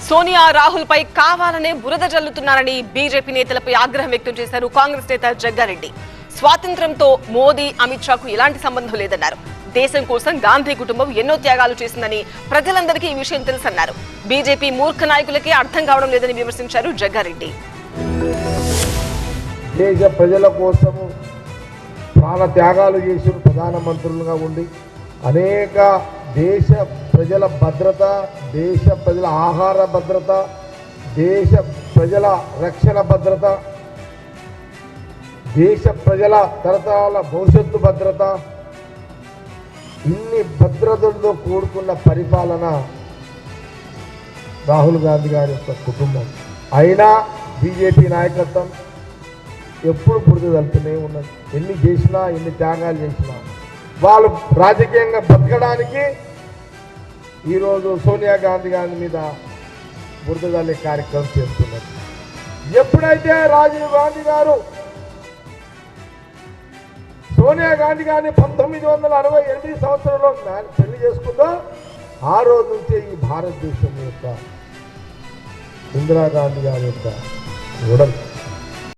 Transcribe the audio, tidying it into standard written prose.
సోనియా రాహుల్ పై కావాలనే బురద జల్లుతున్నారని బీజేపీ నేతలపై ఆగ్రహం వ్యక్తం చేశారు కాంగ్రెస్ నేత జగ్గారెడ్డి. స్వాతంత్ర్యంతో మోదీ అమిత్ షాకు ఎలాంటి సంబంధం లేదన్నారు. దేశం కోసం గాంధీ కుటుంబం ఎన్నో త్యాగాలు చేసిందని ప్రజలందరికీ ఈ విషయం తెలుసన్నారు. బీజేపీ మూర్ఖ నాయకులకే అర్థం కావడం లేదని విమర్శించారు జగ్గారెడ్డి. దేశ ప్రజల కోసము ప్రాణ త్యాగాలు చేసిన ప్రధానమంత్రులుగా ఉండి అనేక దేశ ప్రజల భద్రత, దేశ ప్రజల ఆహార భద్రత, దేశ ప్రజల రక్షణ భద్రత, దేశ ప్రజల తరతరాల భవిష్యత్తు భద్రత, ఇన్ని భద్రతలతో కూడుకున్న పరిపాలన రాహుల్ గాంధీ గారి యొక్క కుటుంబం. అయినా బీజేపీ నాయకత్వం ఎప్పుడు బురద తలుపుతూనే ఉన్నది. ఎన్ని చేసినా, ఎన్ని త్యాగాలు చేసినా వాళ్ళు రాజకీయంగా బతకడానికి ఈరోజు సోనియా గాంధీ గారి మీద బురద తల్లే కార్యక్రమం చేస్తున్నారు. ఎప్పుడైతే రాజీవ్ గాంధీ గారు సోనియా గాంధీ గారిని 1968 సంవత్సరంలో పెళ్లి చేసుకుందో ఆ రోజు నుంచే ఈ భారతదేశం యొక్క ఇందిరాగాంధీ గారి యొక్క గొడవ